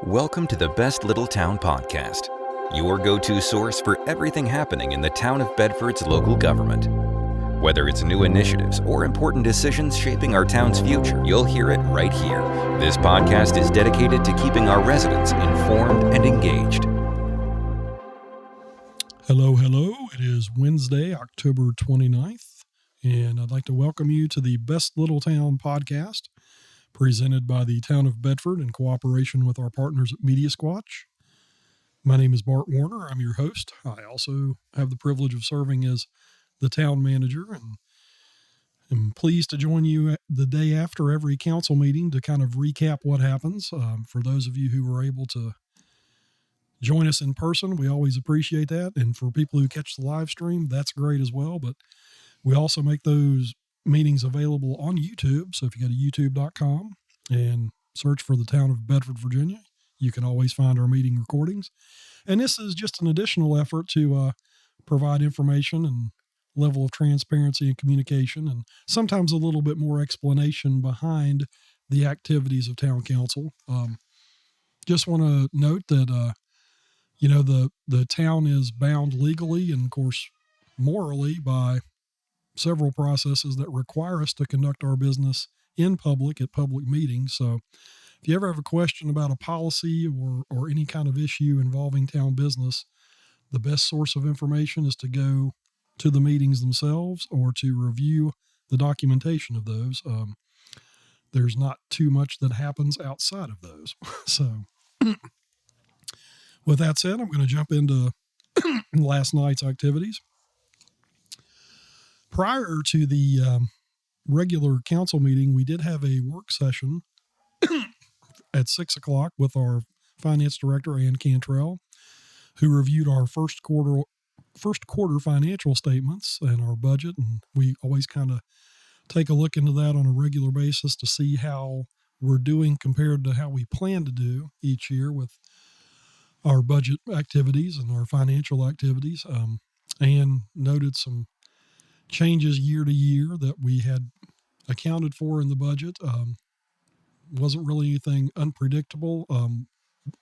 Welcome to the Best Little Town Podcast, your go-to source for everything happening in the town of Bedford's local government. Whether it's new initiatives or important decisions shaping our town's future, you'll hear it right here. This podcast is dedicated to keeping our residents informed and engaged. Hello. It is Wednesday, October 29th, and I'd like to welcome you to the Best Little Town Podcast, presented by the town of Bedford in cooperation with our partners at Media Squatch. My name is Bart Warner. I'm your host. I also have the privilege of serving as the town manager, and I'm pleased to join you the day after every council meeting to kind of recap what happens. For those of you who were able to join us in person, we always appreciate that. And for people who catch the live stream, that's great as well. But we also make those meetings available on YouTube. So if you go to youtube.com and search for the town of Bedford, Virginia, you can always find our meeting recordings. And this is just an additional effort to provide information and level of transparency and communication, and sometimes a little bit more explanation behind the activities of town council. Just want to note that, the town is bound legally and, of course, morally by several processes that require us to conduct our business in public at public meetings. So if you ever have a question about a policy or any kind of issue involving town business, the best source of information is to go to the meetings themselves or to review the documentation of those. There's not too much that happens outside of those. So with that said, I'm going to jump into last night's activities. Prior to the regular council meeting, we did have a work session at 6 o'clock with our finance director, Ann Cantrell, who reviewed our first quarter financial statements and our budget. And we always kind of take a look into that on a regular basis to see how we're doing compared to how we plan to do each year with our budget activities and our financial activities. Ann noted some changes year to year that we had accounted for in the budget. Wasn't really anything unpredictable.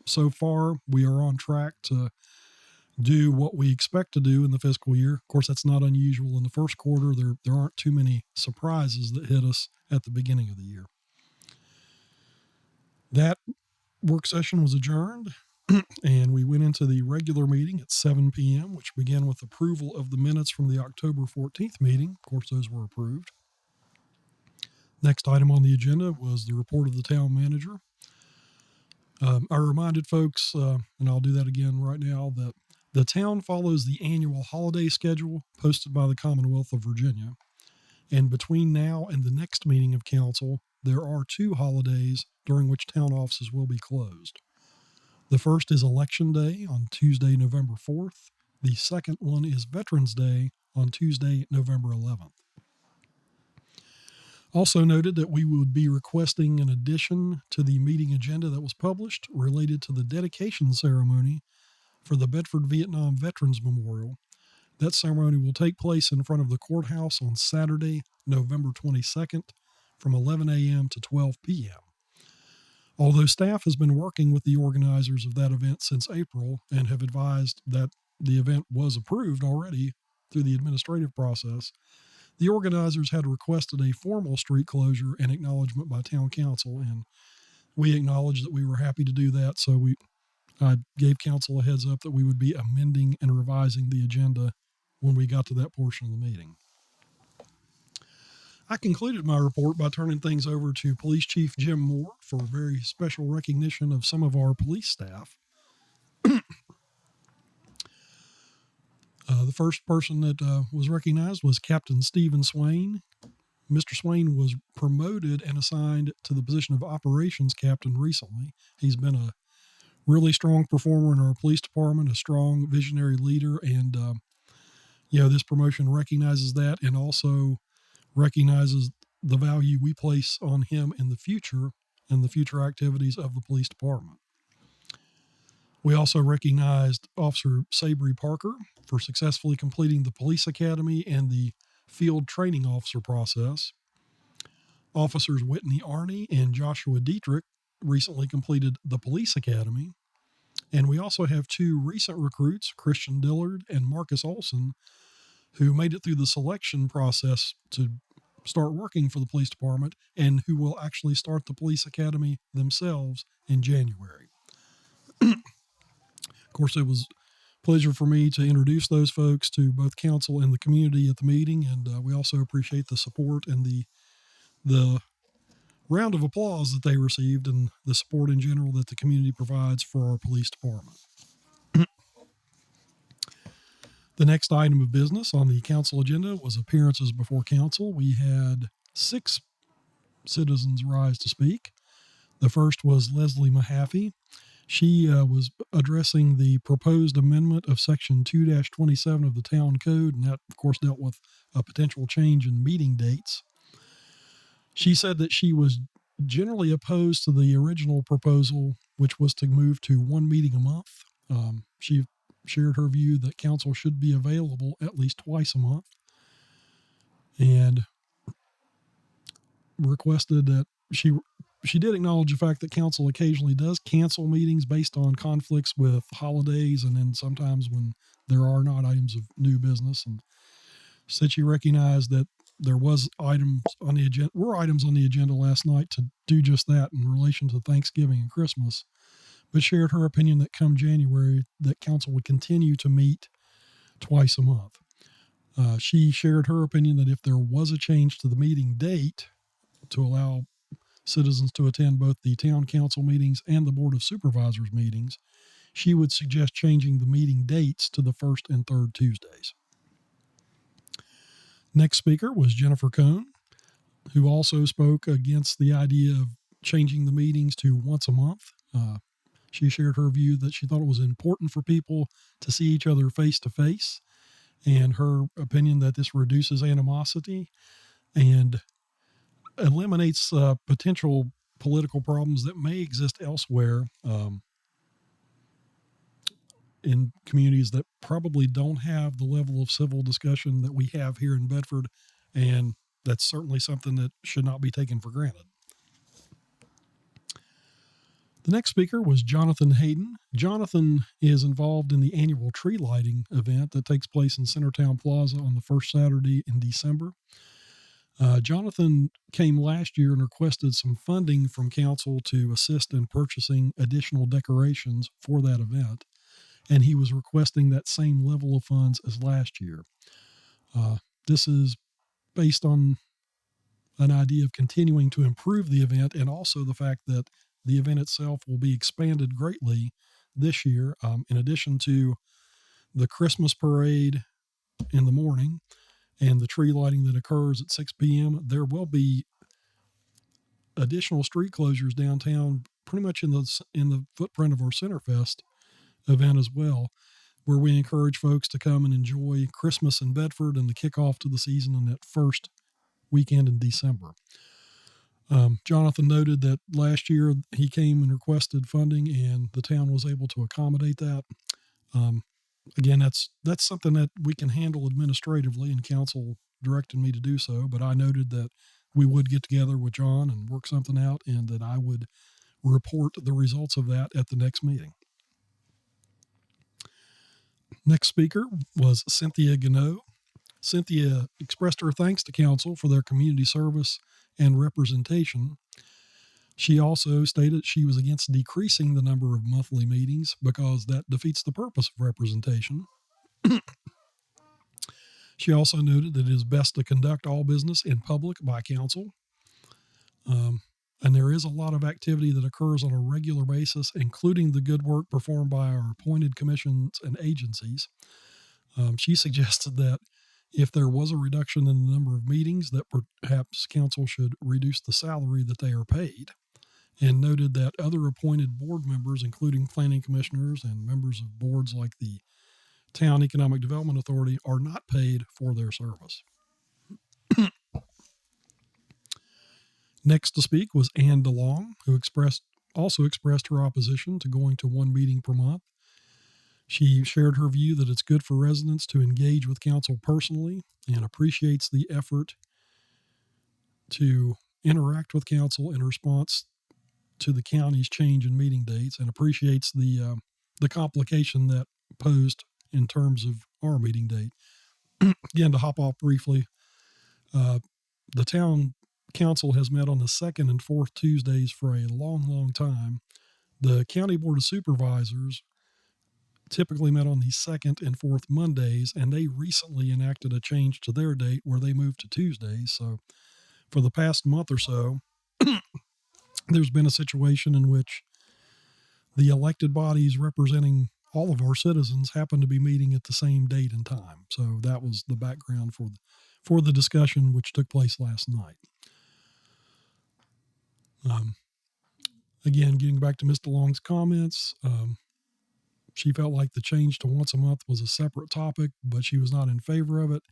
So far, we are on track to do what we expect to do in the fiscal year. Of course, that's not unusual in the first quarter. There aren't too many surprises that hit us at the beginning of the year. That work session was adjourned, and we went into the regular meeting at 7 p.m., which began with approval of the minutes from the October 14th meeting. Of course, those were approved. Next item on the agenda was the report of the town manager. I reminded folks, and I'll do that again right now, that the town follows the annual holiday schedule posted by the Commonwealth of Virginia. And between now and the next meeting of council, there are 2 holidays during which town offices will be closed. The first is Election Day on Tuesday, November 4th. The second one is Veterans Day on Tuesday, November 11th. Also noted that we would be requesting an addition to the meeting agenda that was published related to the dedication ceremony for the Bedford Vietnam Veterans Memorial. That ceremony will take place in front of the courthouse on Saturday, November 22nd from 11 a.m. to 12 p.m. Although staff has been working with the organizers of that event since April and have advised that the event was approved already through the administrative process, the organizers had requested a formal street closure and acknowledgement by town council, and we acknowledged that we were happy to do that. So I gave council a heads up that we would be amending and revising the agenda when we got to that portion of the meeting. I concluded my report by turning things over to Police Chief Jim Moore for very special recognition of some of our police staff. The first person that was recognized was Captain Stephen Swain. Mr. Swain was promoted and assigned to the position of operations captain recently. He's been a really strong performer in our police department, a strong visionary leader, and this promotion recognizes that and also recognizes the value we place on him in the future and the future activities of the police department. We also recognized Officer Sabry Parker for successfully completing the police academy and the field training officer process. Officers Whitney Arney and Joshua Dietrich recently completed the police academy. And we also have two recent recruits, Christian Dillard and Marcus Olson, who made it through the selection process to start working for the police department and who will actually start the police academy themselves in January. Of course, it was a pleasure for me to introduce those folks to both council and the community at the meeting, and we also appreciate the support and the round of applause that they received and the support in general that the community provides for our police department. The next item of business on the council agenda was appearances before council. We had 6 citizens rise to speak. The first was Leslie Mahaffey. She was addressing the proposed amendment of Section 2-27 of the Town Code, and that, of course, dealt with a potential change in meeting dates. She said that she was generally opposed to the original proposal, which was to move to 1 meeting a month. She shared her view that council should be available at least twice a month and requested that she did acknowledge the fact that council occasionally does cancel meetings based on conflicts with holidays and then sometimes when there are not items of new business, and said she recognized that there was items on the agenda last night to do just that in relation to Thanksgiving and Christmas, but shared her opinion that come January that council would continue to meet twice a month. She shared her opinion that if there was a change to the meeting date to allow citizens to attend both the town council meetings and the board of supervisors meetings, she would suggest changing the meeting dates to the first and third Tuesdays. Next speaker was Jennifer Cohn, who also spoke against the idea of changing the meetings to once a month. She shared her view that she thought it was important for people to see each other face to face, and her opinion that this reduces animosity and eliminates potential political problems that may exist elsewhere in communities that probably don't have the level of civil discussion that we have here in Bedford, and that's certainly something that should not be taken for granted. The next speaker was Jonathan Hayden. Jonathan is involved in the annual tree lighting event that takes place in Centertown Plaza on the first Saturday in December. Jonathan came last year and requested some funding from council to assist in purchasing additional decorations for that event, and he was requesting that same level of funds as last year. This is based on an idea of continuing to improve the event and also the fact that the event itself will be expanded greatly this year. In addition to the Christmas parade in the morning and the tree lighting that occurs at 6 p.m., there will be additional street closures downtown, pretty much in the footprint of our Centerfest event as well, where we encourage folks to come and enjoy Christmas in Bedford and the kickoff to the season in that first weekend in December. Jonathan noted that last year he came and requested funding and the town was able to accommodate that. Again, that's something that we can handle administratively, and council directed me to do so, but I noted that we would get together with John and work something out and that I would report the results of that at the next meeting. Next speaker was Cynthia Gannot. Cynthia expressed her thanks to council for their community service and representation. She also stated she was against decreasing the number of monthly meetings because that defeats the purpose of representation. She also noted that it is best to conduct all business in public by council. And there is a lot of activity that occurs on a regular basis, including the good work performed by our appointed commissions and agencies. She suggested that if there was a reduction in the number of meetings, that perhaps council should reduce the salary that they are paid, and noted that other appointed board members, including planning commissioners and members of boards like the Town Economic Development Authority, are not paid for their service. Next to speak was Anne DeLong, who also expressed her opposition to going to 1 meeting per month. She shared her view that it's good for residents to engage with council personally and appreciates the effort to interact with council in response to the county's change in meeting dates and appreciates the complication that posed in terms of our meeting date. Again, to hop off briefly, the town council has met on the second and fourth Tuesdays for a long, long time. The county board of supervisors typically met on the second and fourth Mondays, and they recently enacted a change to their date where they moved to Tuesdays. So for the past month or so, there's been a situation in which the elected bodies representing all of our citizens happen to be meeting at the same date and time. So that was the background for the discussion which took place last night. Again, getting back to Mr. Long's comments, she felt like the change to once a month was a separate topic, but she was not in favor of it,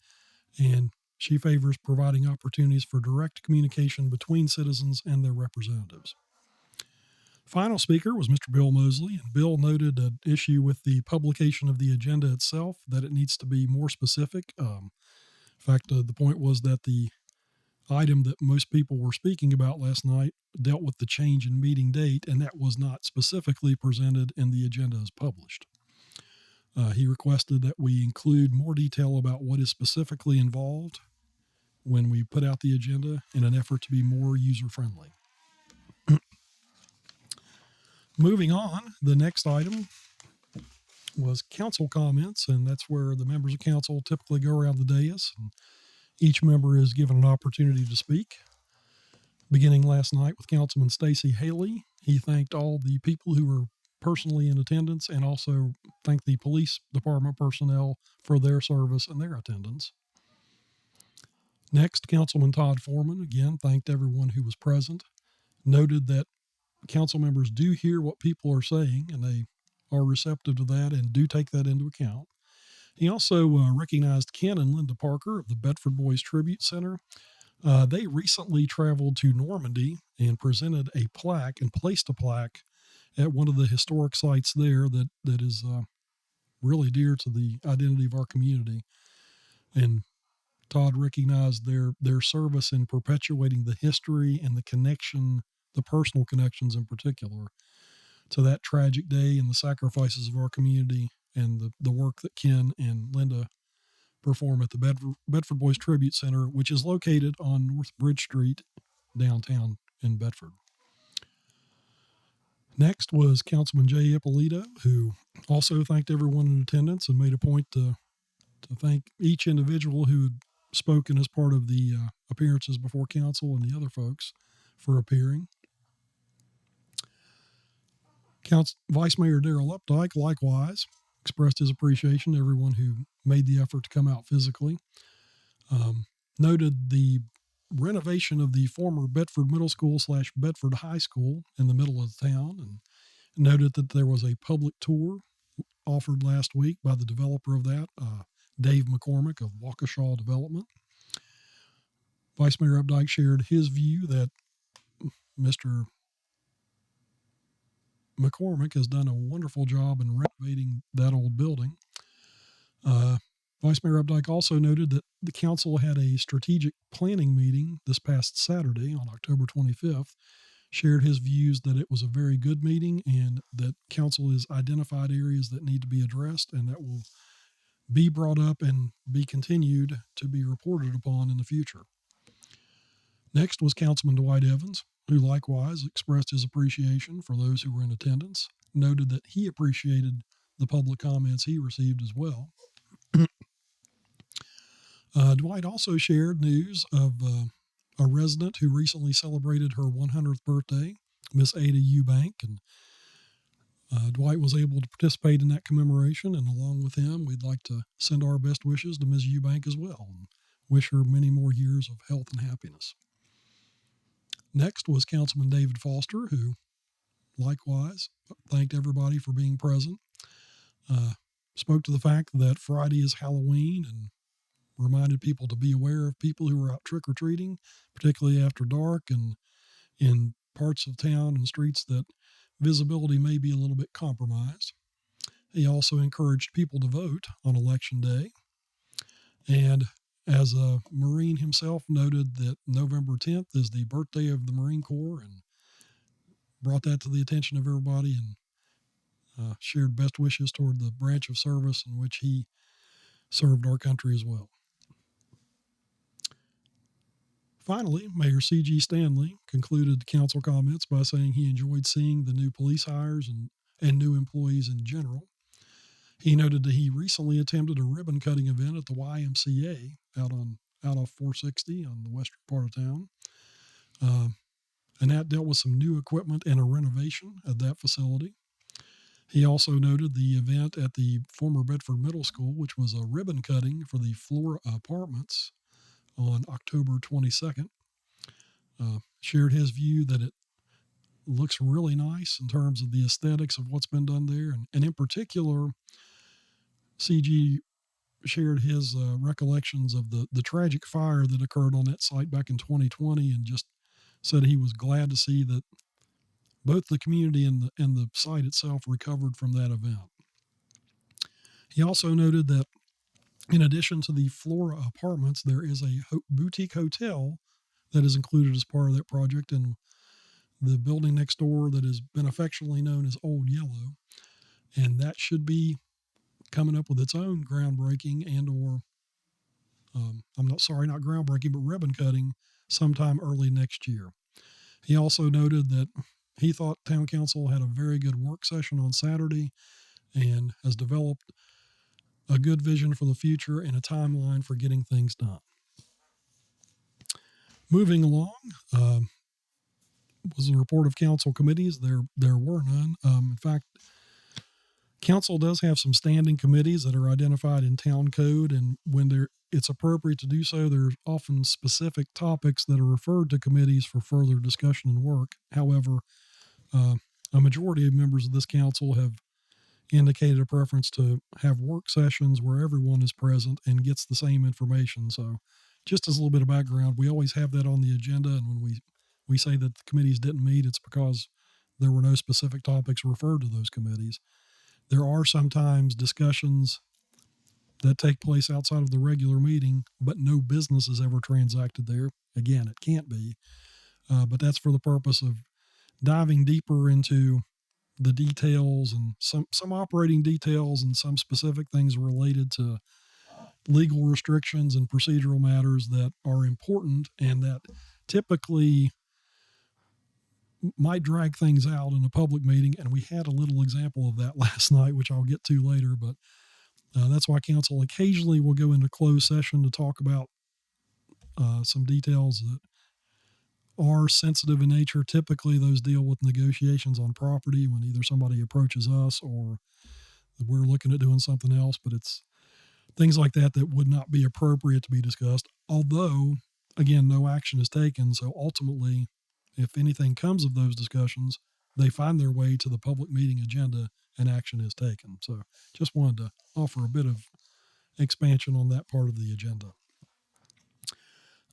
and she favors providing opportunities for direct communication between citizens and their representatives. Final speaker was Mr. Bill Mosley, and Bill noted an issue with the publication of the agenda itself, that it needs to be more specific. In fact, the point was that the item that most people were speaking about last night dealt with the change in meeting date, and that was not specifically presented in the agenda as published. He requested that we include more detail about what is specifically involved when we put out the agenda in an effort to be more user-friendly. Moving on, the next item was council comments, and that's where the members of council typically go around the dais, and each member is given an opportunity to speak. Beginning last night with Councilman Stacy Haley, he thanked all the people who were personally in attendance and also thanked the police department personnel for their service and their attendance. Next, Councilman Todd Foreman, again, thanked everyone who was present, noted that council members do hear what people are saying and they are receptive to that and do take that into account. He also recognized Ken and Linda Parker of the Bedford Boys Tribute Center. They recently traveled to Normandy and presented a plaque and placed a plaque at one of the historic sites there that is really dear to the identity of our community. And Todd recognized their service in perpetuating the history and the connection, the personal connections in particular, to that tragic day and the sacrifices of our community and the work that Ken and Linda perform at the Bedford Boys Tribute Center, which is located on North Bridge Street, downtown in Bedford. Next was Councilman Jay Ippolito, who also thanked everyone in attendance and made a point to thank each individual who had spoken as part of the appearances before council and the other folks for appearing. Vice Mayor Darrell Updike likewise expressed his appreciation to everyone who made the effort to come out physically. Noted the renovation of the former Bedford Middle School / Bedford High School in the middle of the town, and noted that there was a public tour offered last week by the developer of that, Dave McCormick of Waukesha Development. Vice Mayor Updike shared his view that Mr. McCormick has done a wonderful job in renovating that old building. Vice Mayor Updike also noted that the council had a strategic planning meeting this past Saturday on October 25th, shared his views that it was a very good meeting and that council has identified areas that need to be addressed and that will be brought up and be continued to be reported upon in the future. Next was Councilman Dwight Evans, who likewise expressed his appreciation for those who were in attendance, noted that he appreciated the public comments he received as well. Dwight also shared news of a resident who recently celebrated her 100th birthday, Miss Ada Eubank, and Dwight was able to participate in that commemoration, and along with him, we'd like to send our best wishes to Ms. Eubank as well and wish her many more years of health and happiness. Next was Councilman David Foster, who likewise thanked everybody for being present, spoke to the fact that Friday is Halloween and reminded people to be aware of people who are out trick-or-treating, particularly after dark and in parts of town and streets that visibility may be a little bit compromised. He also encouraged people to vote on Election Day. And as a Marine himself, noted that November 10th is the birthday of the Marine Corps, and brought that to the attention of everybody and shared best wishes toward the branch of service in which he served our country as well. Finally, Mayor C.G. Stanley concluded council comments by saying he enjoyed seeing the new police hires and new employees in general. He noted that he recently attended a ribbon cutting event at the YMCA out off 460 on the western part of town. And that dealt with some new equipment and a renovation at that facility. He also noted the event at the former Bedford Middle School, which was a ribbon cutting for the Flora Apartments on October 22nd. Shared his view that it looks really nice in terms of the aesthetics of what's been done there. And in particular, CG shared his recollections of the tragic fire that occurred on that site back in 2020 and just said he was glad to see that both the community and the site itself recovered from that event. He also noted that in addition to the Flora Apartments, there is a boutique hotel that is included as part of that project in the building next door that has been affectionately known as Old Yellow. And that should be coming up with its own groundbreaking not groundbreaking, but ribbon cutting sometime early next year. He also noted that he thought town council had a very good work session on Saturday and has developed a good vision for the future and a timeline for getting things done. Moving along was a report of council committees. There were none. In fact, council does have some standing committees that are identified in town code, and when it's appropriate to do so, there's often specific topics that are referred to committees for further discussion and work. However, a majority of members of this council have indicated a preference to have work sessions where everyone is present and gets the same information. So just as a little bit of background, we always have that on the agenda, and when we say that the committees didn't meet, it's because there were no specific topics referred to those committees. There are sometimes discussions that take place outside of the regular meeting, but no business is ever transacted there. Again, it can't be, but that's for the purpose of diving deeper into the details and some operating details and some specific things related to legal restrictions and procedural matters that are important and that typically might drag things out in a public meeting. And we had a little example of that last night, which I'll get to later, but that's why council occasionally will go into closed session to talk about some details that are sensitive in nature. Typically, those deal with negotiations on property when either somebody approaches us or we're looking at doing something else, but it's things like that would not be appropriate to be discussed. Although, again, no action is taken. So ultimately, if anything comes of those discussions, they find their way to the public meeting agenda and action is taken. So just wanted to offer a bit of expansion on that part of the agenda.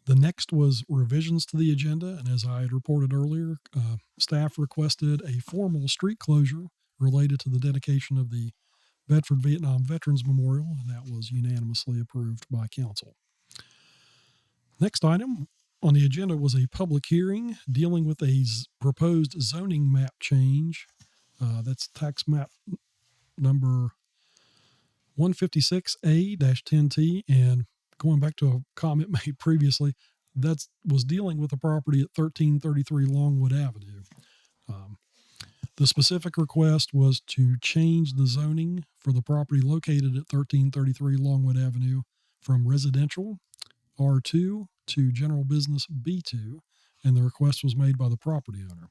The next was revisions to the agenda, and as I had reported earlier, staff requested a formal street closure related to the dedication of the Bedford Vietnam Veterans Memorial, and that was unanimously approved by council. Next item on the agenda was a public hearing dealing with a proposed zoning map change. That's tax map number 156A-10T, and going back to a comment made previously, that was dealing with the property at 1333 Longwood Avenue. The specific request was to change the zoning for the property located at 1333 Longwood Avenue from residential R2 to general business B2, and the request was made by the property owner.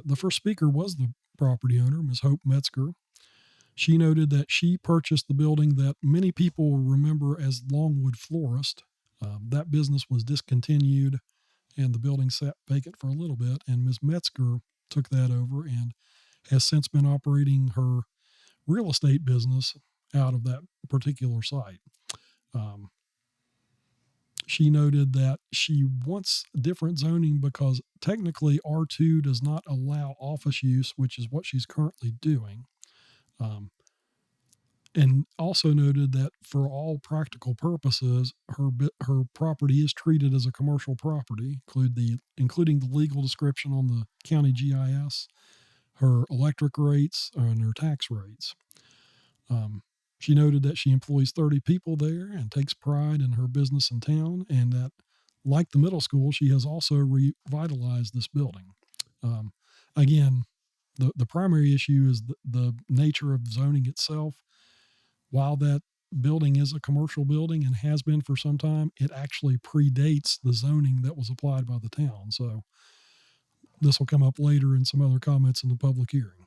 The first speaker was the property owner, Ms. Hope Metzger. She noted that she purchased the building that many people remember as Longwood Florist. That business was discontinued and the building sat vacant for a little bit, and Ms. Metzger took that over and has since been operating her real estate business out of that particular site. She noted that she wants different zoning because technically R2 does not allow office use, which is what she's currently doing. and also noted that for all practical purposes, her property is treated as a commercial property, including the legal description on the county GIS, her electric rates, and her tax rates. She noted that she employs 30 people there and takes pride in her business in town, and that, like the middle school, she has also revitalized this building. Again, the primary issue is the nature of zoning itself. While that building is a commercial building and has been for some time, it actually predates the zoning that was applied by the town. So this will come up later in some other comments in the public hearing.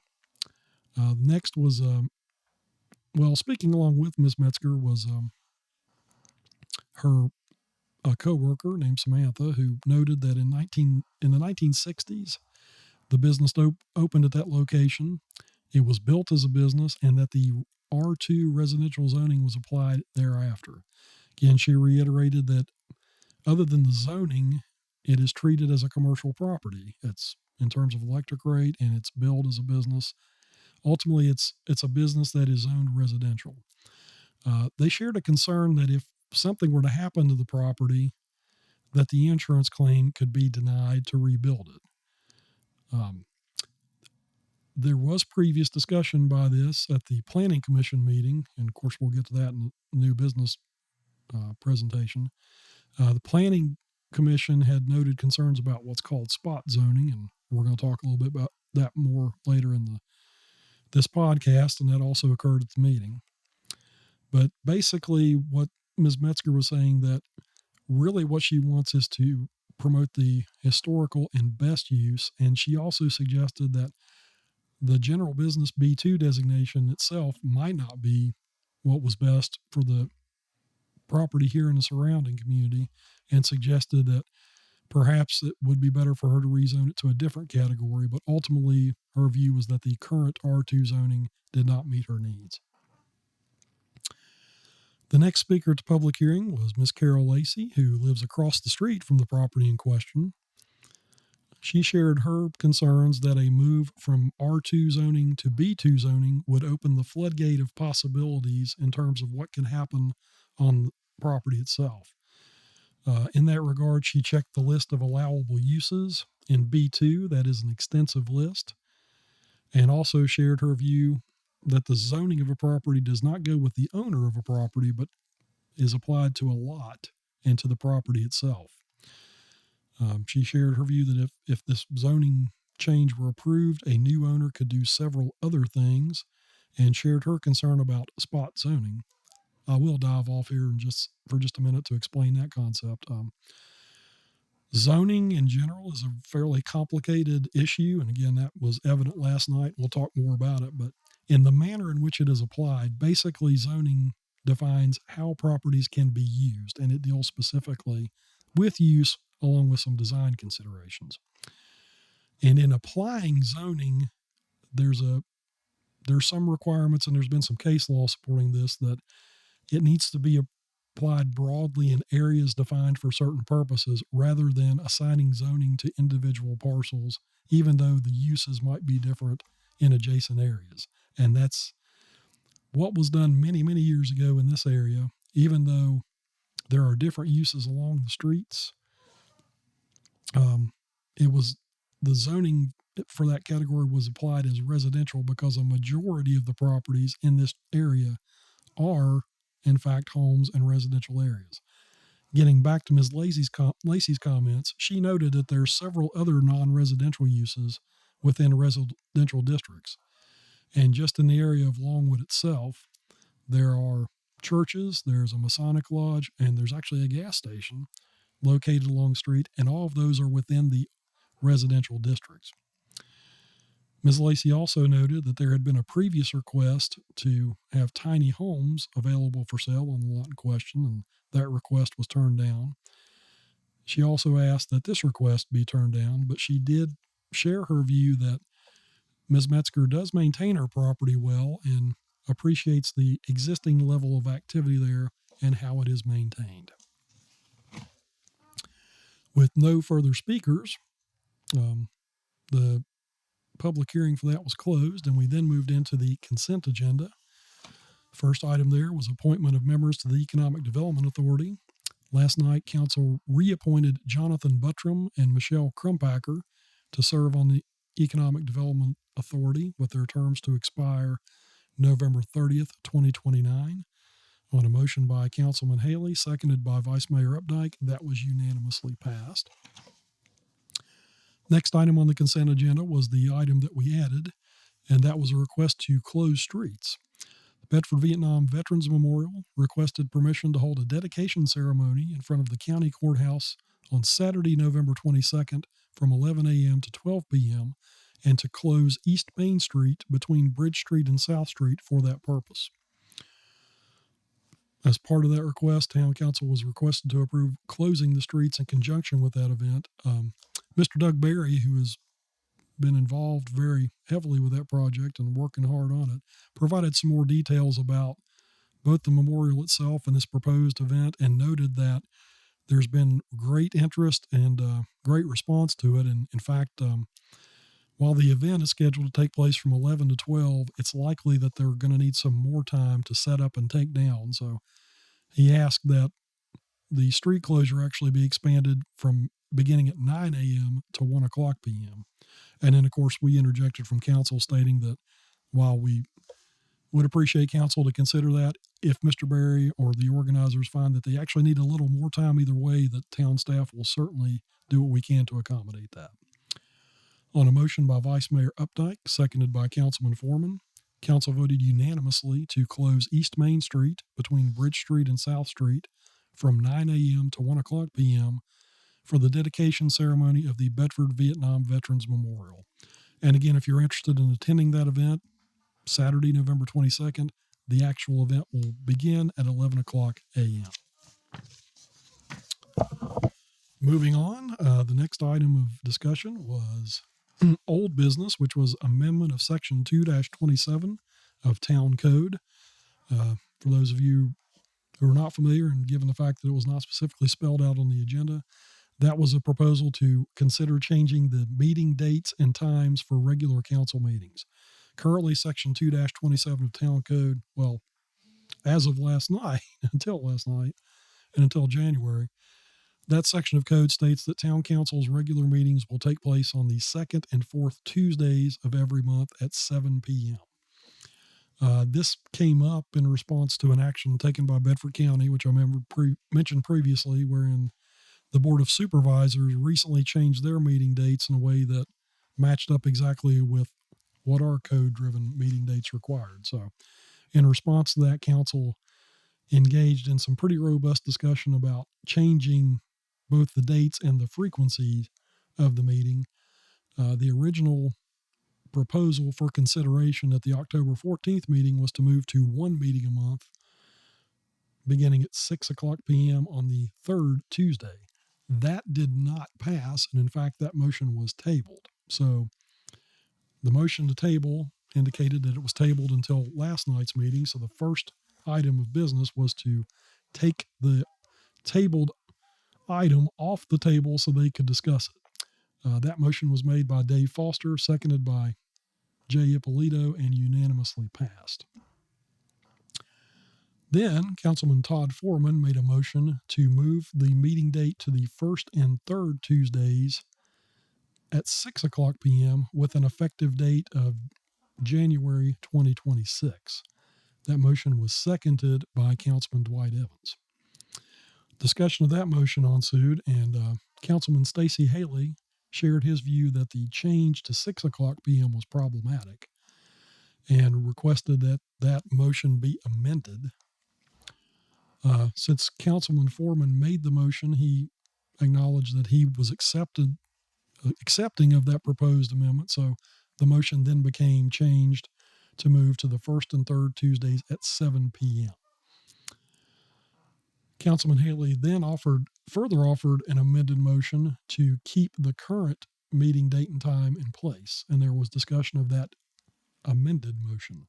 Next was, speaking along with Ms. Metzger was her a co-worker named Samantha, who noted that in the 1960s, the business opened at that location. It was built as a business, and that the R2 residential zoning was applied thereafter. Again, she reiterated that other than the zoning, it is treated as a commercial property. It's in terms of electric rate, and it's billed as a business. Ultimately, it's a business that is zoned residential. They shared a concern that if something were to happen to the property, that the insurance claim could be denied to rebuild it. There was previous discussion by this at the Planning Commission meeting, and of course we'll get to that in the new business presentation. The Planning Commission had noted concerns about what's called spot zoning, and we're going to talk a little bit about that more later in this podcast, and that also occurred at the meeting. But basically what Ms. Metzger was saying, that really what she wants is to promote the historical and best use, and she also suggested that the general business B2 designation itself might not be what was best for the property here in the surrounding community, and suggested that perhaps it would be better for her to rezone it to a different category, but ultimately her view was that the current R2 zoning did not meet her needs. The next speaker at the public hearing was Ms. Carol Lacey, who lives across the street from the property in question. She shared her concerns that a move from R2 zoning to B2 zoning would open the floodgate of possibilities in terms of what can happen on the property itself. In that regard, she checked the list of allowable uses in B2, that is an extensive list, and also shared her view that the zoning of a property does not go with the owner of a property, but is applied to a lot and to the property itself. She shared her view that if this zoning change were approved, a new owner could do several other things, and shared her concern about spot zoning. I will dive off here for just a minute to explain that concept. Zoning in general is a fairly complicated issue, and again, that was evident last night. We'll talk more about it, but in the manner in which it is applied, basically zoning defines how properties can be used, and it deals specifically with use along with some design considerations. And in applying zoning, there's some requirements, and there's been some case law supporting this, that it needs to be applied broadly in areas defined for certain purposes, rather than assigning zoning to individual parcels, even though the uses might be different in adjacent areas. And that's what was done many, many years ago in this area. Even though there are different uses along the streets, it was the zoning for that category was applied as residential because a majority of the properties in this area are, in fact, homes and residential areas. Getting back to Ms. Lacey's comments, she noted that there are several other non-residential uses within residential districts. And just in the area of Longwood itself, there are churches, there's a Masonic lodge, and there's actually a gas station located along the street, and all of those are within the residential districts. Ms. Lacey also noted that there had been a previous request to have tiny homes available for sale on the lot in question, and that request was turned down. She also asked that this request be turned down, but she did share her view that Ms. Metzger does maintain her property well and appreciates the existing level of activity there and how it is maintained. With no further speakers, the public hearing for that was closed, and we then moved into the consent agenda. First item there was appointment of members to the Economic Development Authority. Last night, council reappointed Jonathan Buttram and Michelle Crumpacker to serve on the Economic Development Authority with their terms to expire November 30th, 2029. On a motion by Councilman Haley, seconded by Vice Mayor Updike, that was unanimously passed. Next item on the consent agenda was the item that we added, and that was a request to close streets. The Bedford Vietnam Veterans Memorial requested permission to hold a dedication ceremony in front of the county courthouse on Saturday, November 22nd from 11 a.m. to 12 p.m. and to close East Main Street between Bridge Street and South Street for that purpose. As part of that request, Town Council was requested to approve closing the streets in conjunction with that event. Mr. Doug Berry, who has been involved very heavily with that project and working hard on it, provided some more details about both the memorial itself and this proposed event, and noted that there's been great interest and great response to it. And in fact, while the event is scheduled to take place from 11 to 12, it's likely that they're going to need some more time to set up and take down. So he asked that the street closure actually be expanded from beginning at 9 a.m. to 1 o'clock p.m. And then, of course, we interjected from council stating that while we would appreciate council to consider that, if Mr. Berry or the organizers find that they actually need a little more time either way, that town staff will certainly do what we can to accommodate that. On a motion by Vice Mayor Updike, seconded by Councilman Foreman, council voted unanimously to close East Main Street between Bridge Street and South Street from 9 a.m. to 1 o'clock p.m. for the dedication ceremony of the Bedford Vietnam Veterans Memorial. And again, if you're interested in attending that event, Saturday, November 22nd, the actual event will begin at 11 o'clock a.m. Moving on, the next item of discussion was old business, which was amendment of Section 2-27 of Town Code. For those of you who are not familiar, and given the fact that it was not specifically spelled out on the agenda, that was a proposal to consider changing the meeting dates and times for regular council meetings. Currently, Section 2-27 of Town Code, well, as of last night, until last night, and until January, that section of code states that town council's regular meetings will take place on the second and fourth Tuesdays of every month at 7 p.m. This came up in response to an action taken by Bedford County, which I mentioned previously, wherein the Board of Supervisors recently changed their meeting dates in a way that matched up exactly with what our code-driven meeting dates required. So in response to that, council engaged in some pretty robust discussion about changing both the dates and the frequency of the meeting. The original proposal for consideration at the October 14th meeting was to move to one meeting a month, beginning at 6 o'clock p.m. on the third Tuesday. That did not pass, and in fact, that motion was tabled. So the motion to table indicated that it was tabled until last night's meeting. So the first item of business was to take the tabled item off the table so they could discuss it. That motion was made by Dave Foster, seconded by Jay Ippolito, and unanimously passed. Then Councilman Todd Foreman made a motion to move the meeting date to the first and third Tuesdays at 6 o'clock p.m. with an effective date of January 2026. That motion was seconded by Councilman Dwight Evans. Discussion of that motion ensued, and Councilman Stacey Haley shared his view that the change to 6 o'clock p.m. was problematic and requested that that motion be amended. Since Councilman Foreman made the motion, he acknowledged that he was accepting of that proposed amendment, so the motion then became changed to move to the first and third Tuesdays at 7 p.m. Councilman Haley then further offered an amended motion to keep the current meeting date and time in place, and there was discussion of that amended motion.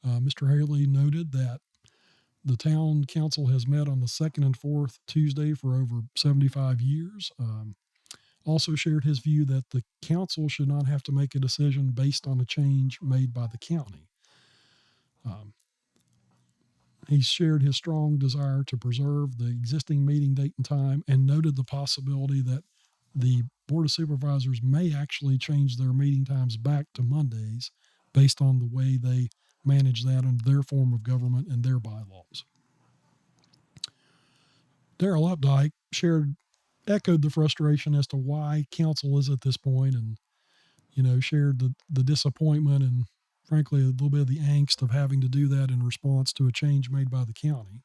Mr. Haley noted that the town council has met on the second and fourth Tuesday for over 75 years. Also shared his view that the council should not have to make a decision based on a change made by the county. He shared his strong desire to preserve the existing meeting date and time and noted the possibility that the Board of Supervisors may actually change their meeting times back to Mondays based on the way they manage that under their form of government and their bylaws. Darrell Updike echoed the frustration as to why council is at this point, and shared the disappointment and frankly a little bit of the angst of having to do that in response to a change made by the county.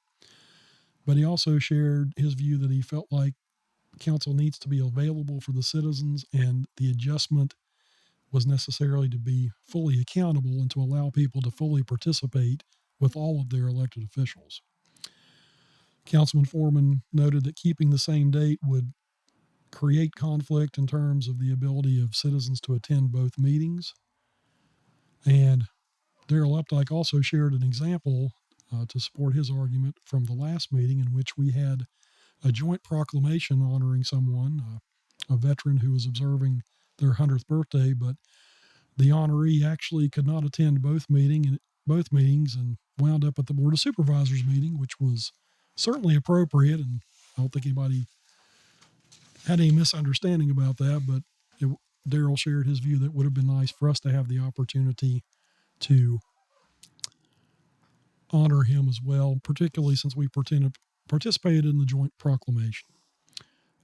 But he also shared his view that he felt like council needs to be available for the citizens, and the adjustment was necessarily to be fully accountable and to allow people to fully participate with all of their elected officials. Councilman Foreman noted that keeping the same date would create conflict in terms of the ability of citizens to attend both meetings. And Darrell Updike also shared an example to support his argument from the last meeting, in which we had a joint proclamation honoring someone, a veteran who was observing their 100th birthday, but the honoree actually could not attend both meetings and wound up at the Board of Supervisors meeting, which was certainly appropriate, and I don't think anybody had any misunderstanding about that, but Darrell shared his view that it would have been nice for us to have the opportunity to honor him as well, particularly since we participated in the joint proclamation.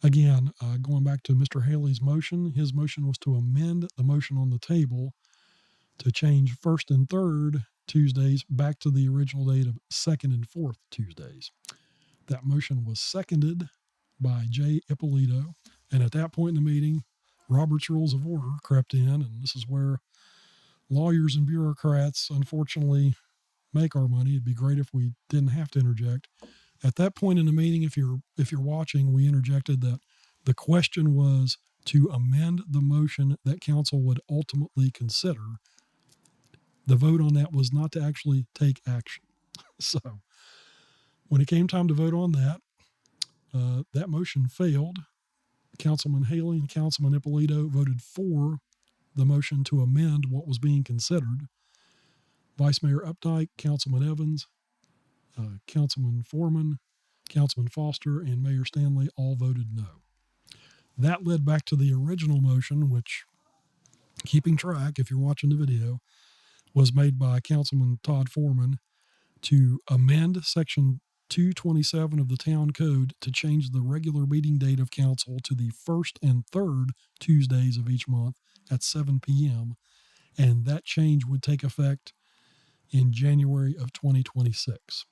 Again, going back to Mr. Haley's motion, his motion was to amend the motion on the table to change first and third Tuesdays back to the original date of second and fourth Tuesdays. That motion was seconded by Jay Ippolito, and at that point in the meeting, Robert's Rules of Order crept in, and this is where lawyers and bureaucrats unfortunately make our money. It'd be great if we didn't have to interject. At that point in the meeting, if you're watching, we interjected that the question was to amend the motion that council would ultimately consider. The vote on that was not to actually take action. So when it came time to vote on that, that motion failed. Councilman Haley and Councilman Ippolito voted for the motion to amend what was being considered. Vice Mayor Updike, Councilman Evans, Councilman Foreman, Councilman Foster, and Mayor Stanley all voted no. That led back to the original motion, which, keeping track, if you're watching the video, was made by Councilman Todd Foreman to amend Section 227 of the Town Code to change the regular meeting date of council to the first and third Tuesdays of each month at 7 p.m., and that change would take effect in January of 2026.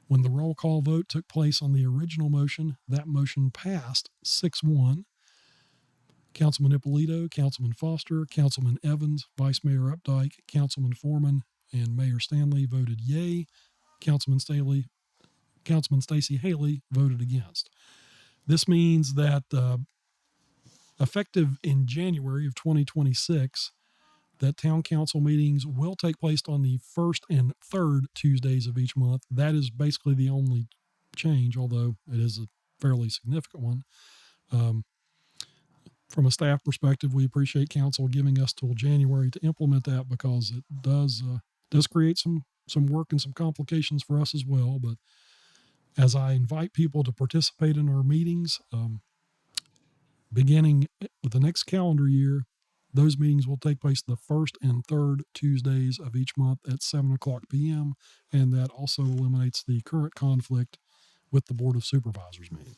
When the roll call vote took place on the original motion, that motion passed 6-1. Councilman Ippolito, Councilman Foster, Councilman Evans, Vice Mayor Updike, Councilman Foreman, and Mayor Stanley voted yay. Councilman Stacey Haley voted against. This means that effective in January of 2026, that town council meetings will take place on the first and third Tuesdays of each month. That is basically the only change, although it is a fairly significant one. From a staff perspective, we appreciate council giving us till January to implement that, because it does create some work and some complications for us as well. But as I invite people to participate in our meetings, beginning with the next calendar year, those meetings will take place the first and third Tuesdays of each month at 7 o'clock p.m., and that also eliminates the current conflict with the Board of Supervisors meeting.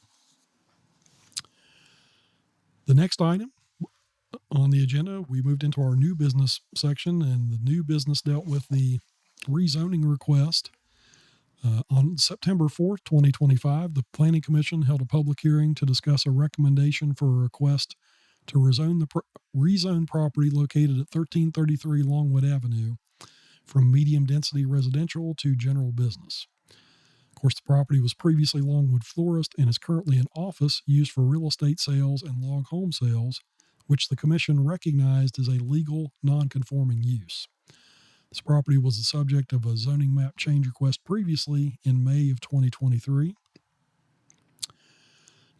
The next item on the agenda, we moved into our new business section, and the new business dealt with the rezoning request. On September 4th, 2025, the Planning Commission held a public hearing to discuss a recommendation for a request to rezone property located at 1333 Longwood Avenue from medium-density residential to general business. Of course, the property was previously Longwood Florist and is currently an office used for real estate sales and log home sales, which the Commission recognized as a legal non-conforming use. This property was the subject of a zoning map change request previously in May of 2023.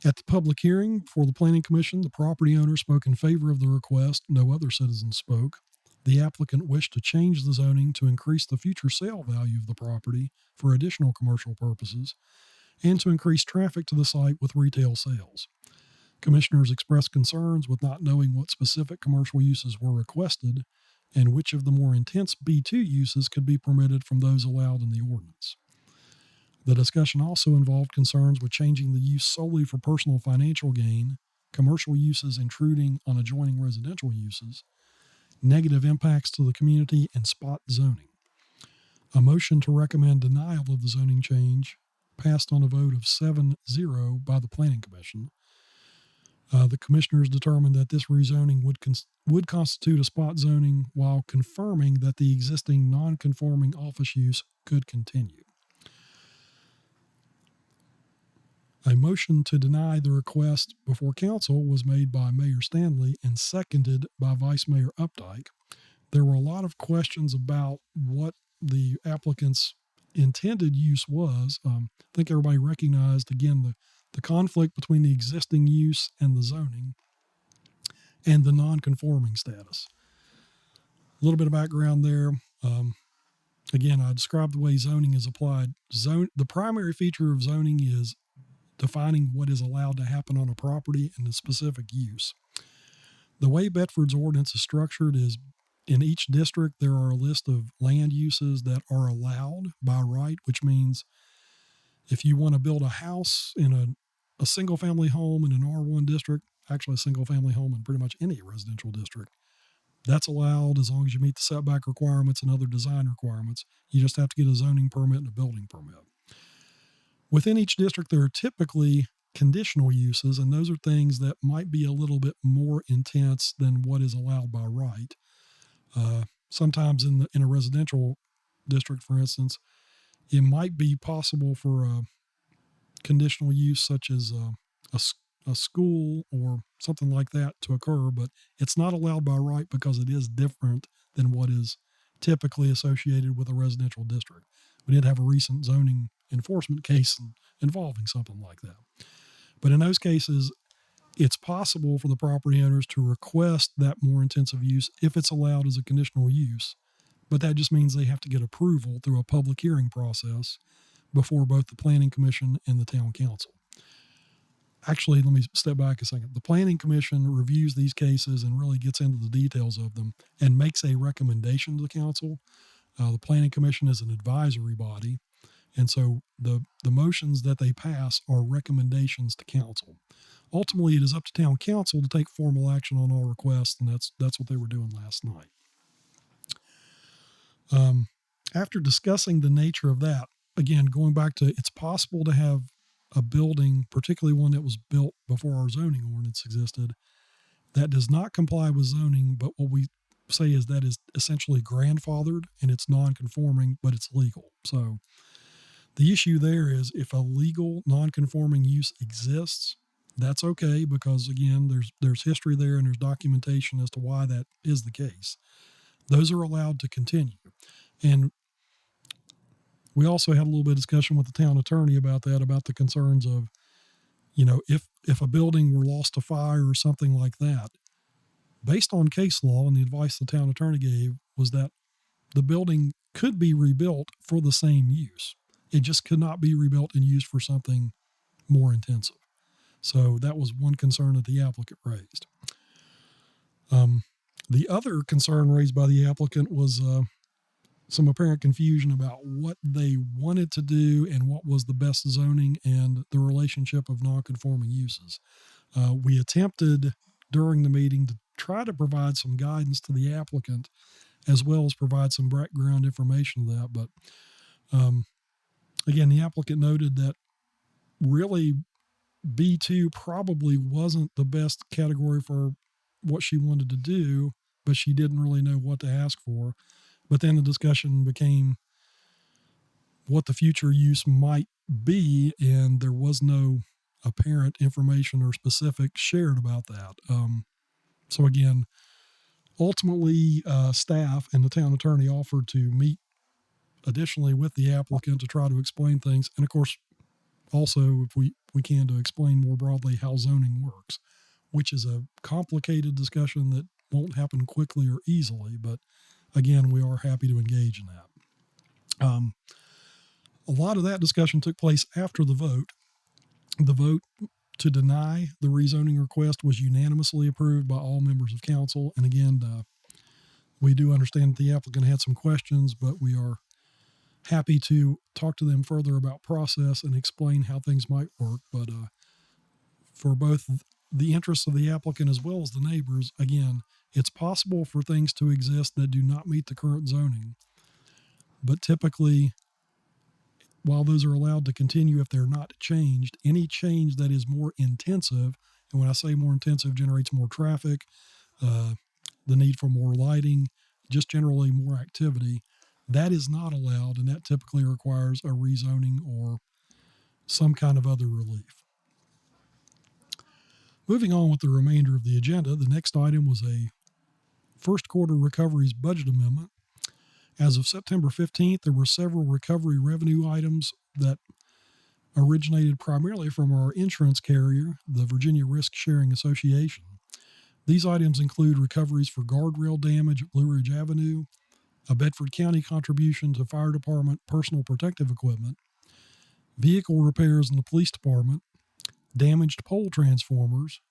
At the public hearing for the Planning Commission, the property owner spoke in favor of the request. No other citizens spoke. the applicant wished to change the zoning to increase the future sale value of the property for additional commercial purposes and to increase traffic to the site with retail sales. Commissioners expressed concerns with not knowing what specific commercial uses were requested and which of the more intense B2 uses could be permitted from those allowed in the ordinance. The discussion also involved concerns with changing the use solely for personal financial gain, commercial uses intruding on adjoining residential uses, negative impacts to the community, and spot zoning. A motion to recommend denial of the zoning change passed on a vote of 7-0 by the Planning Commission. The commissioners determined that this rezoning would constitute a spot zoning while confirming that the existing non-conforming office use could continue. A motion to deny the request before council was made by Mayor Stanley and seconded by Vice Mayor Updike. There were a lot of questions about what the applicant's intended use was. I think everybody recognized, again, the conflict between the existing use and the zoning and the non-conforming status. A little bit of background there. Again, I described the way zoning is applied. The primary feature of zoning is defining what is allowed to happen on a property and the specific use. The way Bedford's ordinance is structured is in each district there are a list of land uses that are allowed by right, which means if you want to build a house in a single-family home in an R1 district, actually a single-family home in pretty much any residential district, that's allowed as long as you meet the setback requirements and other design requirements. You just have to get a zoning permit and a building permit. Within each district, there are typically conditional uses, and those are things that might be a little bit more intense than what is allowed by right. Sometimes in a residential district, for instance, it might be possible for a conditional use such as a school or something like that to occur, but it's not allowed by right because it is different than what is typically associated with a residential district. We did have a recent zoning enforcement case involving something like that. But in those cases, it's possible for the property owners to request that more intensive use if it's allowed as a conditional use, but that just means they have to get approval through a public hearing process before both the Planning Commission and the Town Council. Actually, let me step back a second. The Planning Commission reviews these cases and really gets into the details of them and makes a recommendation to the council. The Planning Commission is an advisory body, and so the motions that they pass are recommendations to council. Ultimately, it is up to Town Council to take formal action on all requests, and that's what they were doing last night. After discussing the nature of that, again, going back to it's possible to have a building, particularly one that was built before our zoning ordinance existed, that does not comply with zoning, but what we say is that is essentially grandfathered and it's non-conforming, but it's legal. So the issue there is if a legal non-conforming use exists, that's okay because, again, there's history there and there's documentation as to why that is the case. Those are allowed to continue. And we also had a little bit of discussion with the town attorney about that, about the concerns of, if a building were lost to fire or something like that, based on case law and the advice the town attorney gave was that the building could be rebuilt for the same use. It just could not be rebuilt and used for something more intensive. So that was one concern that the applicant raised. The other concern raised by the applicant was some apparent confusion about what they wanted to do and what was the best zoning and the relationship of non-conforming uses. We attempted during the meeting to try to provide some guidance to the applicant as well as provide some background information to that. But again, the applicant noted that really B2 probably wasn't the best category for what she wanted to do, but she didn't really know what to ask for. But then the discussion became what the future use might be, and there was no apparent information or specifics shared about that. So again, ultimately, staff and the town attorney offered to meet additionally with the applicant to try to explain things. And of course, also, if we can, to explain more broadly how zoning works, which is a complicated discussion that won't happen quickly or easily, but again, we are happy to engage in that. A lot of that discussion took place after the vote. The vote to deny the rezoning request was unanimously approved by all members of council. And again, we do understand that the applicant had some questions, but we are happy to talk to them further about process and explain how things might work. But for both the interests of the applicant as well as the neighbors, again, it's possible for things to exist that do not meet the current zoning. But typically, while those are allowed to continue if they're not changed, any change that is more intensive, and when I say more intensive, generates more traffic, the need for more lighting, just generally more activity, that is not allowed, and that typically requires a rezoning or some kind of other relief. Moving on with the remainder of the agenda, the next item was a first quarter recoveries budget amendment. As of September 15th, there were several recovery revenue items that originated primarily from our insurance carrier, the Virginia Risk Sharing Association. These items include recoveries for guardrail damage at Blue Ridge Avenue, a Bedford County contribution to fire department personal protective equipment, vehicle repairs in the police department, damaged pole transformers,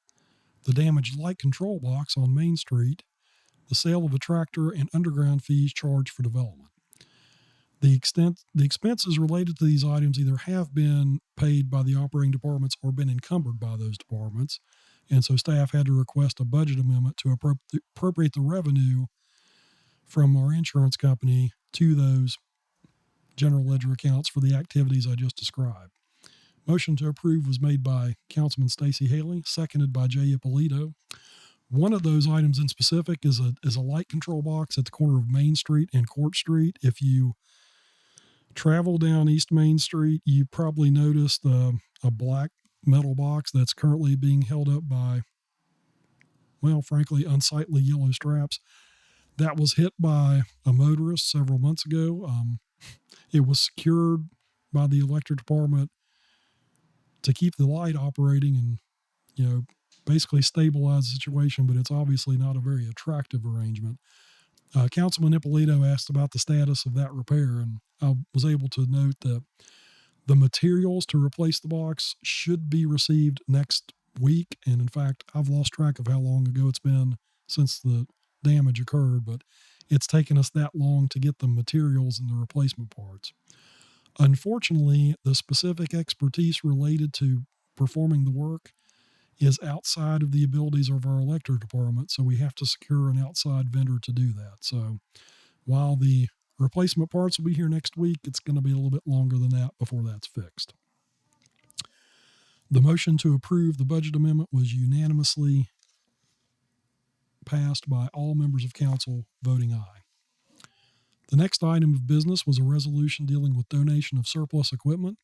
the damaged light control box on Main Street, the sale of a tractor, and underground fees charged for development. The expenses related to these items either have been paid by the operating departments or been encumbered by those departments, and so staff had to request a budget amendment to appropriate the revenue from our insurance company to those general ledger accounts for the activities I just described. Motion to approve was made by Councilman Stacey Haley, seconded by Jay Ippolito. One of those items in specific is a light control box at the corner of Main Street and Court Street. If you travel down East Main Street, you probably noticed a black metal box that's currently being held up by, well, frankly, unsightly yellow straps. That was hit by a motorist several months ago. It was secured by the electric department to keep the light operating and, basically stabilize the situation, but it's obviously not a very attractive arrangement. Councilman Ippolito asked about the status of that repair, and I was able to note that the materials to replace the box should be received next week. And in fact, I've lost track of how long ago it's been since the damage occurred, but it's taken us that long to get the materials and the replacement parts. Unfortunately, the specific expertise related to performing the work is outside of the abilities of our electric department, so we have to secure an outside vendor to do that. So while the replacement parts will be here next week, it's going to be a little bit longer than that before that's fixed. The motion to approve the budget amendment was unanimously passed by all members of council voting aye. The next item of business was a resolution dealing with donation of surplus equipment.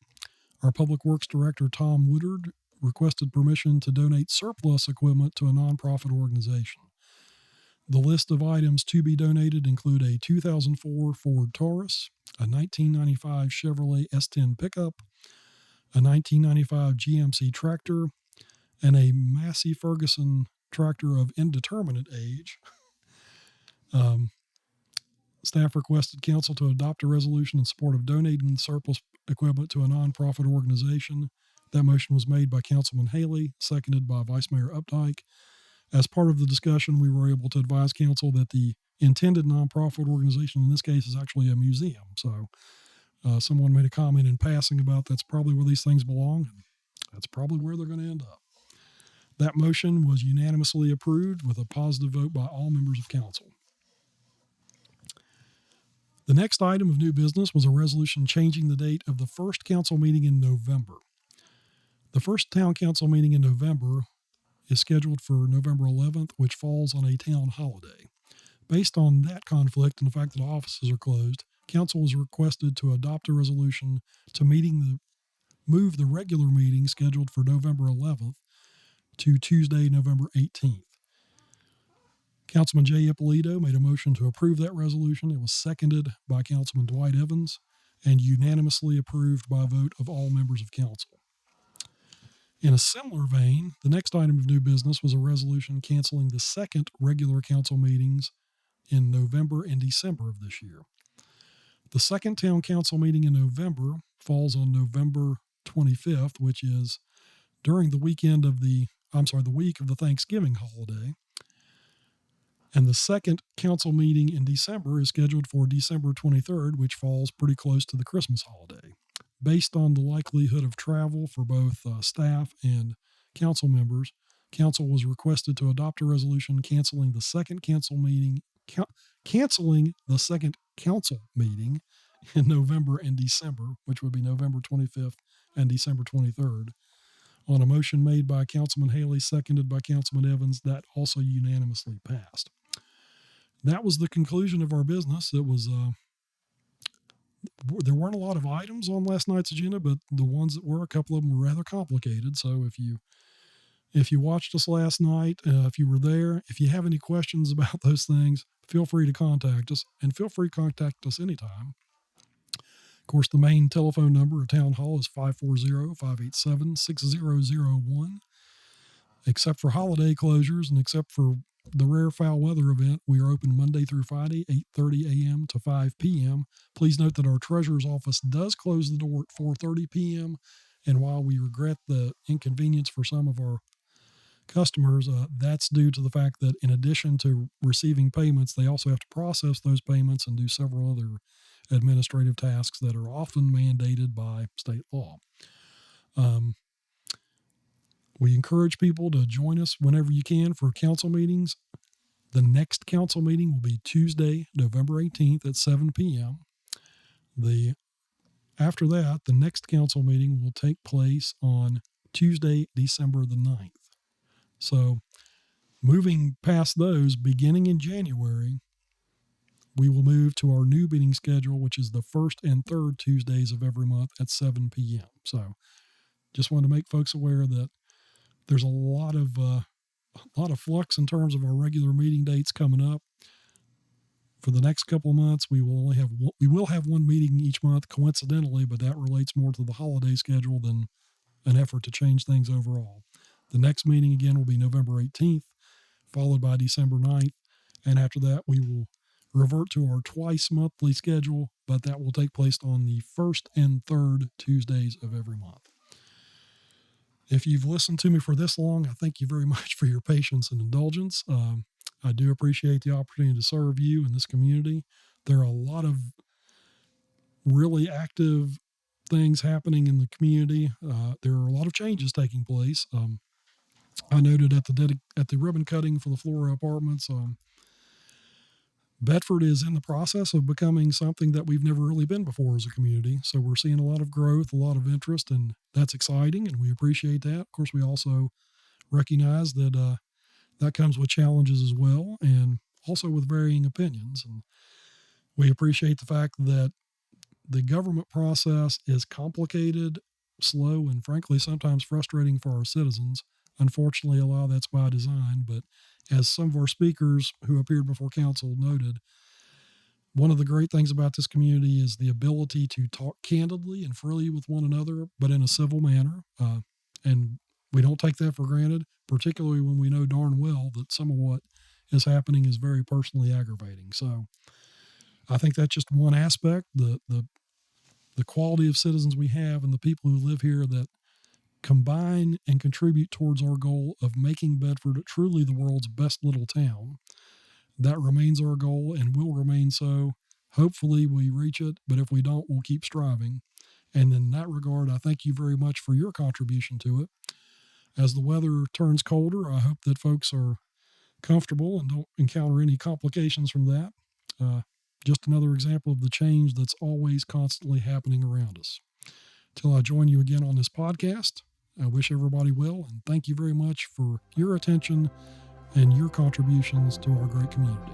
Our Public Works Director, Tom Woodard, requested permission to donate surplus equipment to a nonprofit organization. The list of items to be donated include a 2004 Ford Taurus, a 1995 Chevrolet S10 pickup, a 1995 GMC tractor, and a Massey Ferguson tractor of indeterminate age. Staff requested council to adopt a resolution in support of donating surplus equipment to a nonprofit organization. That motion was made by Councilman Haley, seconded by Vice Mayor Updike. As part of the discussion, we were able to advise council that the intended nonprofit organization in this case is actually a museum. So someone made a comment in passing about that's probably where these things belong, and that's probably where they're going to end up. That motion was unanimously approved with a positive vote by all members of council. The next item of new business was a resolution changing the date of the first council meeting in November. The first town council meeting in November is scheduled for November 11th, which falls on a town holiday. Based on that conflict and the fact that offices are closed, council was requested to adopt a resolution to move the regular meeting scheduled for November 11th to Tuesday, November 18th. Councilman Jay Ippolito made a motion to approve that resolution. It was seconded by Councilman Dwight Evans and unanimously approved by a vote of all members of council. In a similar vein, the next item of new business was a resolution canceling the second regular council meetings in November and December of this year. The second town council meeting in November falls on November 25th, which is during the week of the Thanksgiving holiday. And the second council meeting in December is scheduled for December 23rd, which falls pretty close to the Christmas holiday. Based on the likelihood of travel for both staff and council members, council was requested to adopt a resolution canceling the second council meeting in November and December, which would be November 25th and December 23rd, on a motion made by Councilman Haley, seconded by Councilman Evans, that also unanimously passed. That was the conclusion of our business. It was there weren't a lot of items on last night's agenda, but the ones that were, a couple of them were rather complicated. So if you watched us last night, if you were there, if you have any questions about those things, feel free to contact us, and feel free to contact us anytime. Of course, the main telephone number at Town Hall is 540-587-6001. Except for holiday closures and except for the rare foul weather event, we are open Monday through Friday, 8:30 a.m. to 5 p.m. Please note that our treasurer's office does close the door at 4:30 p.m. And while we regret the inconvenience for some of our customers, that's due to the fact that in addition to receiving payments, they also have to process those payments and do several other administrative tasks that are often mandated by state law. We encourage people to join us whenever you can for council meetings. The next council meeting will be Tuesday, November 18th at 7 p.m. After that, the next council meeting will take place on Tuesday, December the 9th. So moving past those, beginning in January, we will move to our new meeting schedule, which is the first and third Tuesdays of every month at 7 p.m. So just wanted to make folks aware that there's a lot of flux in terms of our regular meeting dates coming up. For the next couple of months, we will have one meeting each month, coincidentally, but that relates more to the holiday schedule than an effort to change things overall. The next meeting again will be November 18th, followed by December 9th, and after that we will revert to our twice monthly schedule, but that will take place on the first and third Tuesdays of every month. If you've listened to me for this long, I thank you very much for your patience and indulgence. I do appreciate the opportunity to serve you in this community. There are a lot of really active things happening in the community. There are a lot of changes taking place. I noted at the ribbon cutting for the Flora Apartments, Bedford is in the process of becoming something that we've never really been before as a community. So we're seeing a lot of growth, a lot of interest, and that's exciting, and we appreciate that. Of course, we also recognize that that comes with challenges as well, and also with varying opinions. And we appreciate the fact that the government process is complicated, slow, and frankly, sometimes frustrating for our citizens. Unfortunately, a lot of that's by design, but as some of our speakers who appeared before council noted, one of the great things about this community is the ability to talk candidly and freely with one another, but in a civil manner. And we don't take that for granted, particularly when we know darn well that some of what is happening is very personally aggravating. So I think that's just one aspect, the quality of citizens we have and the people who live here that combine and contribute towards our goal of making Bedford truly the world's best little town. That remains our goal and will remain so. Hopefully we reach it, but if we don't, we'll keep striving. And in that regard, I thank you very much for your contribution to it. As the weather turns colder, I hope that folks are comfortable and don't encounter any complications from that. Just another example of the change that's always constantly happening around us. Till I join you again on this podcast, I wish everybody well, and thank you very much for your attention and your contributions to our great community.